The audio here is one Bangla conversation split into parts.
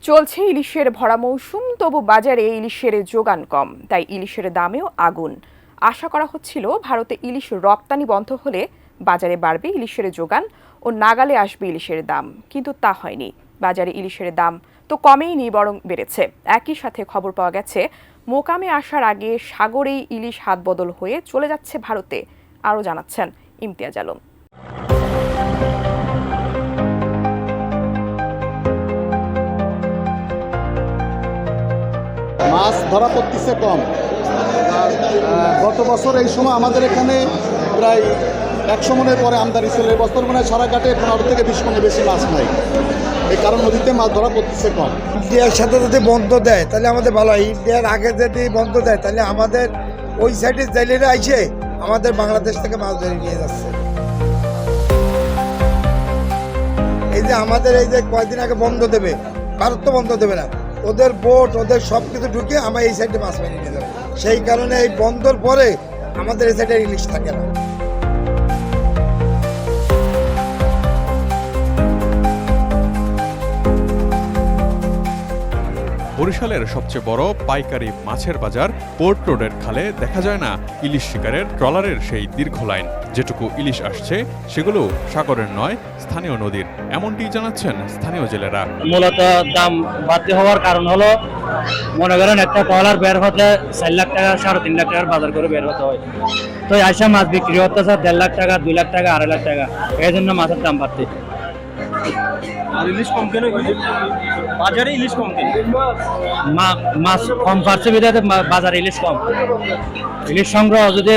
চলছে ইলিশের ভরা মৌসুম, তবু বাজারে ইলিশের যোগান কম, তাই ইলিশের দামেও আগুন। আশা করা হচ্ছিল ভারতে ইলিশ রপ্তানি বন্ধ হলে বাজারে বাড়বে ইলিশের যোগান ও নাগালে আসবে ইলিশের দাম, কিন্তু তা হয়নি। বাজারে ইলিশের দাম তো কমেইনি, বরং বেড়েছে। একই সাথে খবর পাওয়া গেছে মোকামে আসার আগে সাগরেই ইলিশ হাত বদল হয়ে চলে যাচ্ছে ভারতে। আরও জানাচ্ছেন ইমতিয়াজ আলম। মাছ ধরা পড়তেছে কম। গত বছর এই সময় আমাদের এখানে প্রায় 100 মনের পরে আমদানি ছিল। এই বছর মনে হয় সারা ঘাটে 15 থেকে 20 মনে বেশি মাছ নাই। এই কারণ নদীতে মাছ ধরা পড়তেছে কম। ইন্ডিয়ার সাথে যদি বন্ধ দেয় তাহলে আমাদের ভালো হয়। ইন্ডিয়ার আগে যদি বন্ধ দেয় তাহলে আমাদের ওই সাইডে জেলেরা আইসে আমাদের বাংলাদেশ থেকে মাছ ধরে নিয়ে যাচ্ছে। এই যে আমাদের এই যে কয়েকদিন আগে বন্ধ দেবে, ভারত তো বন্ধ দেবে না, ওদের বোট ওদের সব কিছু ঢুকে আমরা এই সাইডে মাছ মেরে নিয়ে যাবো। সেই কারণে এই বন্ধর পরে আমাদের এই সাইডে ইলিশ থাকে না। বরিশালের সবচেয়ে বড় পাইকারি মাছের বাজার পোর্ট রোডের খালে দেখা যায় না ইলিশ শিকারের ট্রলারের সেই দীর্ঘ লাইন। যেটুকু ইলিশ আসছে সেগুলো সাগরের নয়, স্থানীয় নদীর, এমনটি জানাচ্ছেন স্থানীয় জেলেরা। মূলত দাম বাড়তি হওয়ার কারণ হলো, মনে করেন একটা ট্রলার বের হতে 4 লাখ টাকা 3.5 লাখ টাকার বাজার করে বের হতে হয়। তো আইসা মাছ বিক্রি হতেছে 1.5 লাখ টাকা, 2 লাখ টাকা, 2.5 লাখ টাকা। এই জন্য মাছের দাম বাড়তি। আর ইলিশ কম কেন? বাজারে ইলিশ কম কেন? মাছ কম পাচ্ছে বিধাতে বাজারে ইলিশ কম। ইলিশ সংগ্রহ যদি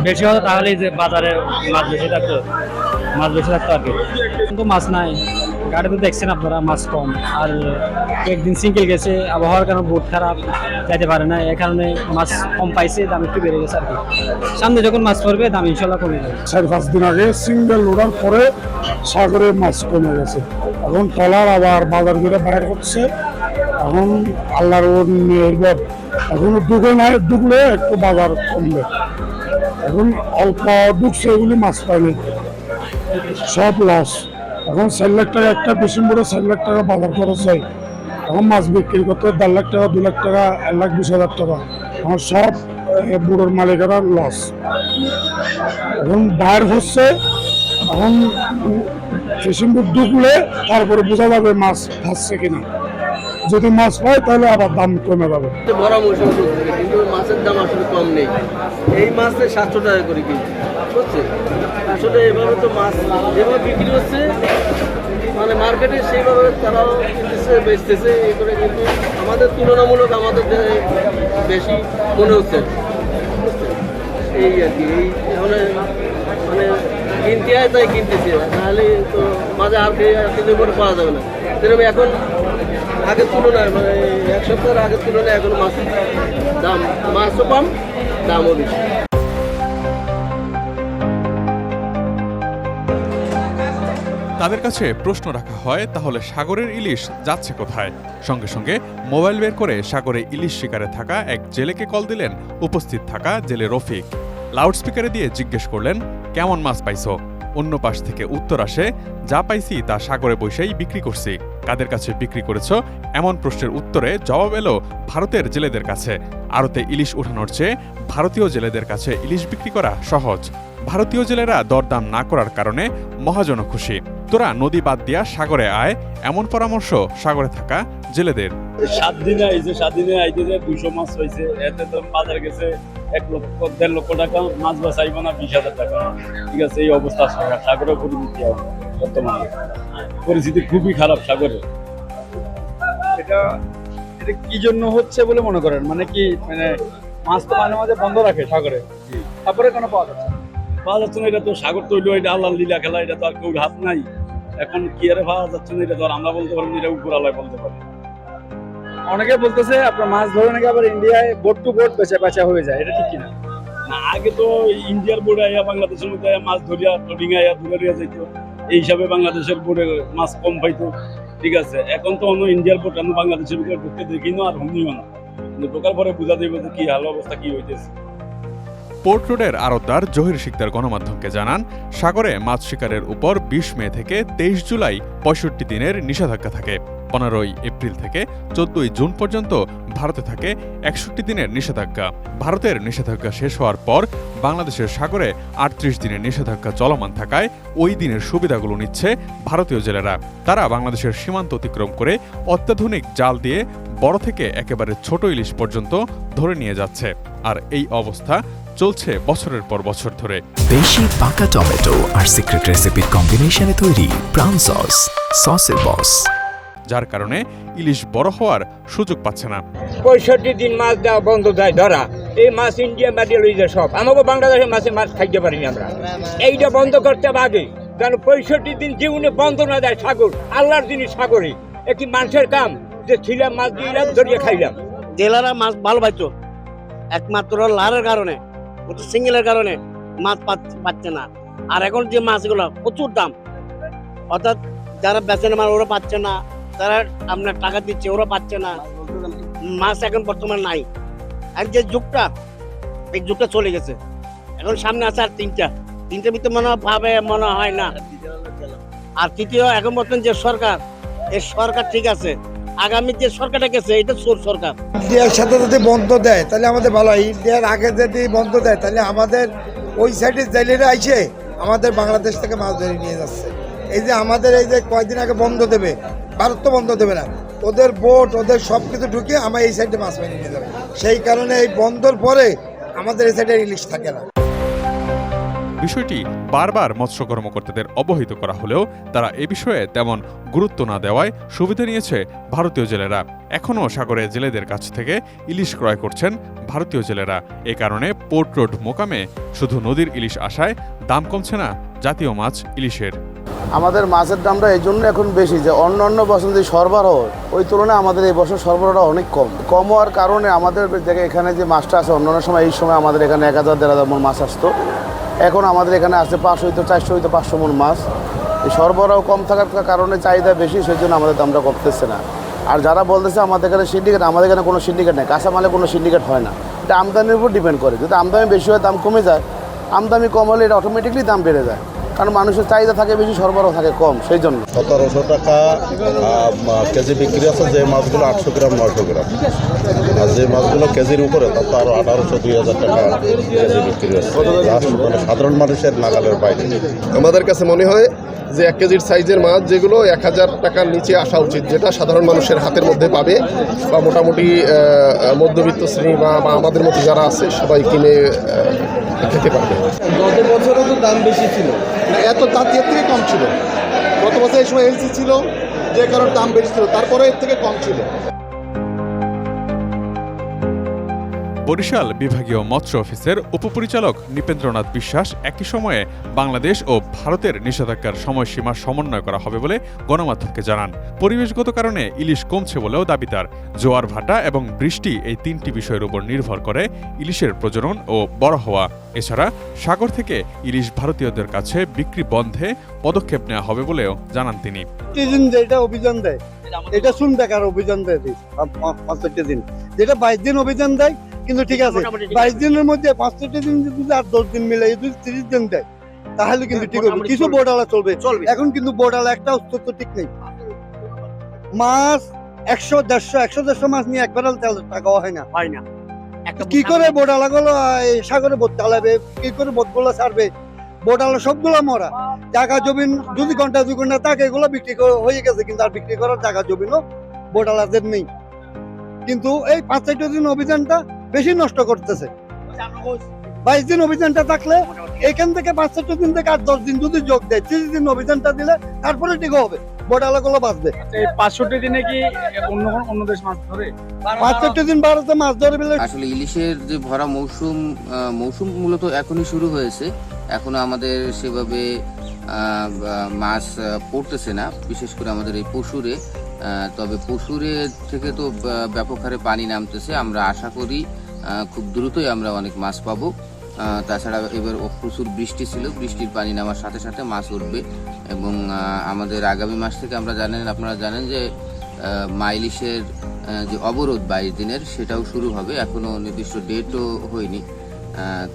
বেশি হতো তাহলে যে বাজারে মাছ বেশি থাকতো আর কি। কিন্তু মাছ নাই, গাড়িতে দেখছেন আপনারা মাছ কম। আর একদিন সিঙ্গেল গেছে, আবহাওয়ার কারণে বোট খারাপ, যাইতে পারে না। এই কারণে মাছ কম পাইছে, দাম একটু বেড়ে গেছে আর কি। সামনে যখন মাছ পড়বে দাম ইনশাল্লাহ কমে যাবে। 4-5 দিন আগে সিঙ্গেল লোডার পরে সাগরে মাছ কমে গেছে। এখন ট্রলার আবার বাজার করে বাইর করছে। এখন আল্লাহর নির্ভর, এখন ডুবলে একটু বাজার কমবে। এখন অল্প ডুবছে, এগুলি মাছ পাইনি, সব লস। এখন 4 লাখ টাকা একটা ডিসেম্বরে 4 লাখ টাকা বাজার খরচ হয়। এখন মাছ বিক্রি করতে 1.5 লাখ টাকা, 2 লাখ টাকা, 1,20,000 টাকা। এখন সব বুড়োর মালিকেরা লস। এখন বাইর হচ্ছে, এখন ডিসেম্বর ডুবলে তারপরে বোঝা যাবে মাছ ফাঁসছে কিনা। যদি মাছ পায় তাহলে আবার দাম কমে যাবে। বড় মৌসুম চলছে, কিন্তু মাছের দাম আসলে কম নেই। এই মাছের 700 টাকা করে কিনছে, বুঝছে? আসলে এভাবে তো মাছ যেভাবে বিক্রি হচ্ছে, মানে মার্কেটে সেইভাবে তারাও কিনতেছে, বেচতেছে, এই করে। কিন্তু আমাদের তুলনামূলক আমাদের বেশি মনে হচ্ছে, বুঝছে? এই আর কি, এই মানে কিনতে হয় তাই কিনতেছে, নাহলে তো মাঝে আর কিনতে করে পাওয়া যাবে না। সেরকম এখন আগের তুলনায়, মানে 1 সপ্তাহের আগের তুলনায় এখন মাছের দাম, মাছও কম, দামও বেশি। তাদের কাছে প্রশ্ন রাখা হয়, তাহলে সাগরের ইলিশ যাচ্ছে কোথায়? সঙ্গে সঙ্গে মোবাইল বের করে সাগরে ইলিশ শিকারে থাকা এক জেলেকে কল দিলেন উপস্থিত থাকা জেলে রফিক। লাউডস্পিকারে দিয়ে জিজ্ঞেস করলেন, কেমন মাছ পাইছো? অন্য পাশ থেকে উত্তর আসে, যা পাইছি তা সাগরে বসেই বিক্রি করছি। কাদের কাছে বিক্রি করেছ এমন প্রশ্নের উত্তরে জবাব এলো ভারতের জেলেদের কাছে। আড়তে ইলিশ উঠানোর চেয়ে ভারতীয় জেলেদের কাছে ইলিশ বিক্রি করা সহজ। ভারতীয় জেলেরা দরদাম না করার কারণে মহাজন খুশি। তোরা নদী বাদ দিয়া সাগরে আয়, এমন পরামর্শ সাগরে থাকা জেলেদের। 7 দিনে আইছে, 7 দিনে আইতে 200 মাছ হয়েছে। এতে তো বাজার গেছে 1 লক্ষ 1.5 লক্ষ টাকা, মাছ বাঁচাইব না 20,000 টাকা। ঠিক আছে, এই অবস্থা সাগরে পরিস্থিতি বর্তমানে পরিস্থিতি খুবই খারাপ সাগরে। এটা কি জন্য হচ্ছে বলে মনে করেন? মানে কি, মানে মাছ তো মাঝে মাঝে বন্ধ রাখে সাগরে, তারপরে কেন পাওয়া যাচ্ছে না? এটা তো সাগর তৈরি, এটা আল্লাহর লীলা খেলা, এটা তো আর কেউ হাত নাই। এখন কি আরে পাওয়া যাচ্ছে না, এটা তো আর আমরা বলতে পারবো না, এটা উপর আল্লাহ বলতে পারি। অনেকে বলতেছে আপনার মাছ ধরে নাকি আবার ইন্ডিয়ায় বোট টু বোট বেচা হয়ে যায়, এটা ঠিক কিনা? না, আগে তো ইন্ডিয়ার বোর্ডে আইয়া বাংলাদেশের মধ্যে মাছ ধরিয়া ট্রলিং আইয়া ধরে যেত। এই হিসাবে বাংলাদেশের বোর্ডে মাছ কম পাইতো। ঠিক আছে, এখন তো অন্য ইন্ডিয়ার বোর্ড আমি বাংলাদেশের ভিতরে ঢুকতে দেখি না, আর হুমিও না। কিন্তু ঢোকার পরে বোঝা যাবে যে কি হাল অবস্থা, কি হইতেছে। পোর্ট রোডের আড়তদার জহির শিকদার গণমাধ্যমকে জানান, সাগরে মাছ শিকারের উপর 20 মে থেকে 23 জুলাই 65 দিনের নিষেধাজ্ঞা থাকে। 15ই এপ্রিল থেকে 14ই জুন পর্যন্ত ভারতে থাকে 61 দিনের নিষেধাজ্ঞা। ভারতের নিষেধাজ্ঞা শেষ হওয়ার পর বাংলাদেশের সাগরে 38 দিনের নিষেধাজ্ঞা চলমান থাকায় ওই দিনের সুবিধাগুলো নিচ্ছে ভারতীয় জেলেরা। তারা বাংলাদেশের সীমান্ত অতিক্রম করে অত্যাধুনিক জাল দিয়ে বড় থেকে একেবারে ছোট ইলিশ পর্যন্ত ধরে নিয়ে যাচ্ছে। আর এই অবস্থা চলছে বছরের পর বছর ধরে। দেশি পাকা টমেটো আর সিক্রেট রেসিপির কম্বিনেশনে তৈরি প্রাউন সস, সসের বস, যার কারণে ইলিশ বড় হওয়ার সুযোগ পাচ্ছে না। 65 দিন মাছ দেওয়া বন্ধ দেয় ধরা, এই মাছ ইন্ডিয়া মেডেল হয়ে সব আমাকে বাংলাদেশের মাছ খাইতে পারিনি আমরা। এইটা বন্ধ করতে হবে আগে, কারণ 65 দিন জীবনে বন্ধ না দেয় সাগর, আল্লাহর জিনিস সাগরে একটি মানুষের কাম যে ছিলাম মাছ দিলাম ধরিয়ে খাইলাম। জেলারা মাছ ভালো পাইতো, একমাত্র লারের কারণে, সিঙ্গেলের কারণে মাছ পাচ্ছে না। আর এখন যে মাছগুলো প্রচুর দাম, অর্থাৎ যারা বেচেন মাছ ওরা পাচ্ছে না, যারা আপনার টাকা দিচ্ছে ওরা পাচ্ছে না, মাছ এখন বর্তমান নাই। আর যে যুগটা, এই যুগটা চলে গেছে, এখন সামনে আছে আর তিনটার ভিতরে মনে হয় না। আর তৃতীয়, এখন বর্তমান যে সরকার, এই সরকার ঠিক আছে, আগামী যে সরকারটা গেছে এটা চোর সরকার। ইন্ডিয়ার সাথে যদি বন্ধ দেয় তাহলে আমাদের ভালো হয়। ইন্ডিয়ার আগে যদি বন্ধ দেয় তাহলে আমাদের ওই সাইডে জেলেরা আইসে আমাদের বাংলাদেশ থেকে মাছ ধরে নিয়ে যাচ্ছে। এই যে আমাদের এই যে কয়েকদিন আগে বন্ধ দেবে, ভারত তো বন্ধ দেবে না, ওদের বোট ওদের সব কিছু ঢুকিয়ে আমরা এই সাইডে মাছ মেরে নিয়ে যাবে। সেই কারণে এই বন্ধর পরে আমাদের এই সাইডে ইলিশ থাকে না। বিষয়টি বারবার মৎস্য কর্মকর্তাদের অবহিত করা হলেও তারা এ বিষয়ে তেমন গুরুত্ব না দেওয়ায় সুবিধা নিয়েছে ভারতীয় জেলেরা। এখনও সাগরে জেলেদের কাছ থেকে ইলিশ ক্রয় করছেন ভারতীয় জেলেরা। এ কারণে পোর্ট রোড মোকামে শুধু নদীর ইলিশ আসায় দাম কমছে না জাতীয় মাছ ইলিশের। আমাদের মাছের দামটা এই জন্য এখন বেশি যে অন্য বছর যে সরবরাহ ওই তুলনায় আমাদের এই বছর সরবরাহটা অনেক কম হওয়ার কারণে আমাদের জায়গায় এখানে যে মাছটা আছে অন্যান্য সময় এই সময় আমাদের এখানে 1000-1500 মণ মাছ আসতো, এখন আমাদের এখানে আসছে 500-400-500 মণ মাছ। এই সরবরাহ কম থাকার কারণে চাহিদা বেশি, সেই জন্য আমাদের দামটা কমতেছে না। আর যারা বলতেছে আমাদের এখানে সিন্ডিকেট, আমাদের এখানে কোনো সিন্ডিকেট নেই, কাঁচামালে কোনো সিন্ডিকেট হয় না। এটা আমদানির উপর ডিপেন্ড করে, যদি আমদানি বেশি হয় দাম কমে যায়, আমদানি কম হলে এটা অটোমেটিকলি দাম বেড়ে যায়, কারণ মানুষের চাহিদা থাকে বেশি, সরবরাহ থাকে কম, সেই জন্য। 1700 টাকা কেজি বিক্রি আছে, যে মাছগুলো 800 গ্রাম 900 গ্রাম, আর যে মাছগুলো কেজির উপরে তা তো আরো 1800-2000 টাকা কেজি বিক্রি হচ্ছে, মানে সাধারণ মানুষের নাগালের বাইরে। আমাদের কাছে মনে হয় যে 1 কেজির সাইজের মাছ যেগুলো 1000 টাকার নিচে আসা উচিত, যেটা সাধারণ মানুষের হাতের মধ্যে পাবে, বা মোটামুটি মধ্যবিত্ত শ্রেণী বা আমাদের মতো যারা আছে সবাই কিনে খেতে পারবে। গত বছরও তো দাম বেশি ছিল না, এত তার থেকে কম ছিল। গত বছর এই সময় এলসি ছিল যে কারণে দাম বেশি ছিল, তারপরে এর থেকে কম ছিল। বরিশাল বিভাগীয় মৎস্য অফিসের উপপরিচালক নৃপেন্দ্রনাথ বিশ্বাস একই সময়ে বাংলাদেশ ও ভারতের নিষেধাজ্ঞার সময়সীমা সমন্বয় করা হবে বলে গণমাধ্যমকে জানান। পরিবেশগত কারণে ইলিশ কমছে বলেও দাবি তার। জোয়ার ভাটা এবং বৃষ্টি এই 3টি বিষয়ের উপর নির্ভর করে ইলিশের প্রজনন ও বড় হওয়া। এছাড়া সাগর থেকে ইলিশ ভারতীয়দের কাছে বিক্রি বন্ধে পদক্ষেপ নেওয়া হবে বলেও জানান তিনি। যেটা অভিযান দেয় এটা শুন দেখার অভিযান দেয় 65 দিন, যেটা 22 দিন অভিযান দেয়, কিন্তু ঠিক আছে 22 দিনের মধ্যে 65 দিন যদি আর 10 দিন মিলে 30 দিন দেয় তাহলে কিন্তু ঠিক হবে, কিছু বোর্ডালা চলবে। এখন কিন্তু বোর্ডালা একটা অস্তিত্ব ঠিক নেই। মাছ 100-150 মাছ নিয়ে একবার টাকা হয় না। কি করে বোর্ডালা গুলো সাগরে বোট চালাবে, কি করে বোটগুলো ছাড়বে? বোর্ডালা সবগুলো মরা, জায়গা জমিন যদি ঘন্টা 2 ঘন্টা থাকে এগুলো বিক্রি হয়ে গেছে, কিন্তু আর বিক্রি করার জায়গা জমিনও বোর্ডালাদের নেই। কিন্তু এই 65 দিন অভিযানটা বেশি নষ্ট করতেছে। 22 দিন অভিযানটা থাকলে এখান থেকে 65 দিন থেকে 8-10 দিন যদি যোগ দেয়, 30 দিন অভিযানটা দিলে তারপরে ঠিক হবে, বোর্ডালাগুলো বাঁচবে। 65 দিনে কি অন্য দেশ মাছ ধরে? 65 দিন ভারতে মাছ ধরে বলে আসলে ইলিশের যে ভরা মৌসুম মূলত এখনই শুরু হয়েছে, এখনো আমাদের সেভাবে মাছ পড়তেছে না, বিশেষ করে আমাদের এই পশুরে। তবে পশুরে থেকে তো ব্যাপক হারে পানি নামতেছে, আমরা আশা করি খুব দ্রুতই আমরা অনেক মাছ পাবো। তাছাড়া এবার প্রচুর বৃষ্টি ছিল, বৃষ্টির পানি নামার সাথে সাথে মাছ উঠবে এবং আমাদের আগামী মাস থেকে আপনারা জানেন যে মা ইলিশের যে অবরোধ 22 দিনের সেটাও শুরু হবে, এখনো নির্দিষ্ট ডেটও হয়নি।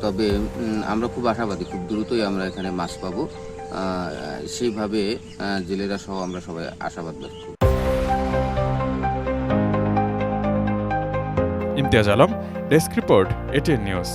তবে আমরা খুব আশাবাদী, খুব দ্রুতই আমরা এখানে মাছ পাবো, সেইভাবে জেলেরা সহ আমরা সবাই আশাবাদ ব্যক্ত করি। Imtiaz Alam, desk report, ATN news.